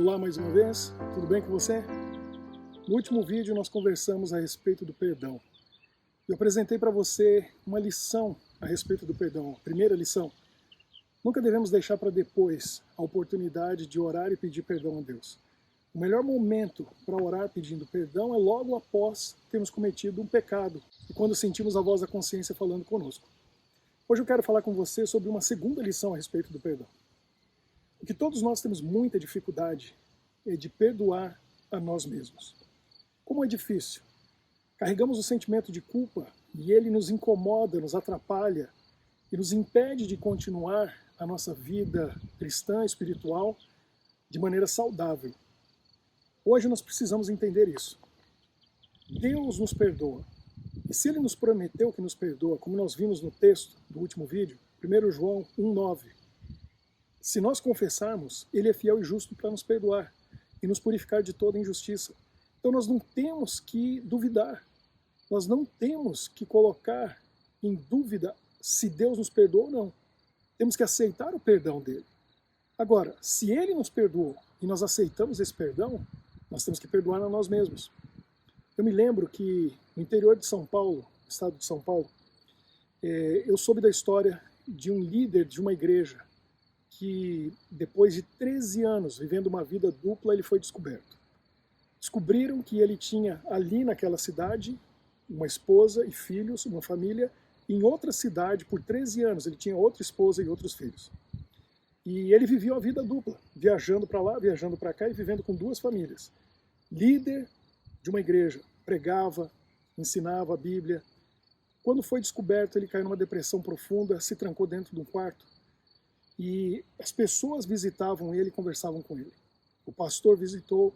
Olá mais uma vez, tudo bem com você? No último vídeo nós conversamos a respeito do perdão. Eu apresentei para você uma lição a respeito do perdão. A primeira lição: nunca devemos deixar para depois a oportunidade de orar e pedir perdão a Deus. O melhor momento para orar pedindo perdão é logo após termos cometido um pecado e quando sentimos a voz da consciência falando conosco. Hoje eu quero falar com você sobre uma segunda lição a respeito do perdão. O que todos nós temos muita dificuldade é de perdoar a nós mesmos. Como é difícil. Carregamos o sentimento de culpa e ele nos incomoda, nos atrapalha e nos impede de continuar a nossa vida cristã, espiritual, de maneira saudável. Hoje nós precisamos entender isso. Deus nos perdoa. E se Ele nos prometeu que nos perdoa, como nós vimos no texto do último vídeo, 1 João 1,9, se nós confessarmos, Ele é fiel e justo para nos perdoar e nos purificar de toda injustiça. Então nós não temos que duvidar, nós não temos que colocar em dúvida se Deus nos perdoou ou não. Temos que aceitar o perdão dele. Agora, se Ele nos perdoou e nós aceitamos esse perdão, nós temos que perdoar a nós mesmos. Eu me lembro que no interior de São Paulo, estado de São Paulo, eu soube da história de um líder de uma igreja que depois de 13 anos vivendo uma vida dupla, ele foi descoberto. Descobriram que ele tinha ali naquela cidade uma esposa e filhos, uma família. Em outra cidade, por 13 anos, ele tinha outra esposa e outros filhos. E ele vivia uma vida dupla, viajando para lá, viajando para cá e vivendo com duas famílias. Líder de uma igreja, pregava, ensinava a Bíblia. Quando foi descoberto, ele caiu numa depressão profunda, se trancou dentro de um quarto. E as pessoas visitavam ele e conversavam com ele. O pastor visitou,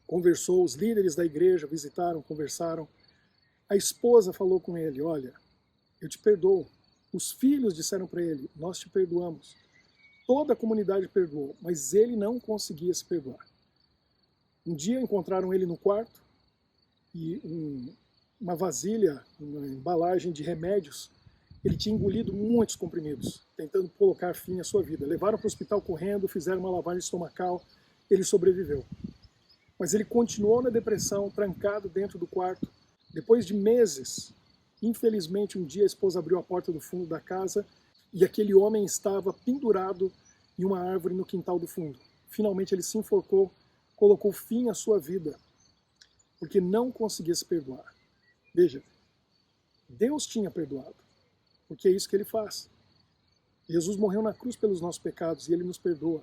conversou, os líderes da igreja visitaram, conversaram. A esposa falou com ele: olha, eu te perdoo. Os filhos disseram para ele: nós te perdoamos. Toda a comunidade perdoou, mas ele não conseguia se perdoar. Um dia encontraram ele no quarto e uma vasilha, uma embalagem de remédios. Ele tinha engolido muitos comprimidos, tentando colocar fim à sua vida. Levaram para o hospital correndo, fizeram uma lavagem estomacal, ele sobreviveu. Mas ele continuou na depressão, trancado dentro do quarto. Depois de meses, infelizmente, um dia a esposa abriu a porta do fundo da casa e aquele homem estava pendurado em uma árvore no quintal do fundo. Finalmente ele se enforcou, colocou fim à sua vida, porque não conseguia se perdoar. Veja, Deus tinha perdoado. Porque é isso que ele faz. Jesus morreu na cruz pelos nossos pecados e ele nos perdoa.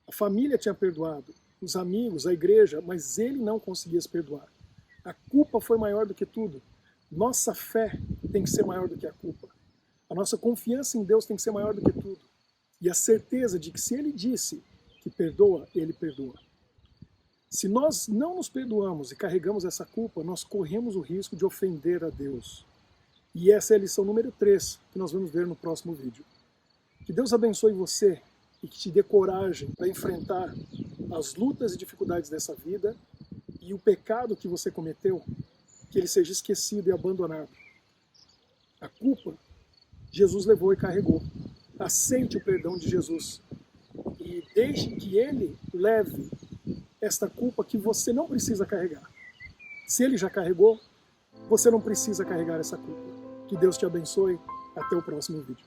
A família tinha perdoado, os amigos, a igreja, mas ele não conseguia se perdoar. A culpa foi maior do que tudo. Nossa fé tem que ser maior do que a culpa. A nossa confiança em Deus tem que ser maior do que tudo. E a certeza de que se ele disse que perdoa, ele perdoa. Se nós não nos perdoamos e carregamos essa culpa, nós corremos o risco de ofender a Deus. E essa é a lição número 3, que nós vamos ver no próximo vídeo. Que Deus abençoe você e que te dê coragem para enfrentar as lutas e dificuldades dessa vida e o pecado que você cometeu, que ele seja esquecido e abandonado. A culpa, Jesus levou e carregou. Aceite o perdão de Jesus e deixe que ele leve esta culpa que você não precisa carregar. Se ele já carregou, você não precisa carregar essa culpa. Que Deus te abençoe. Até o próximo vídeo.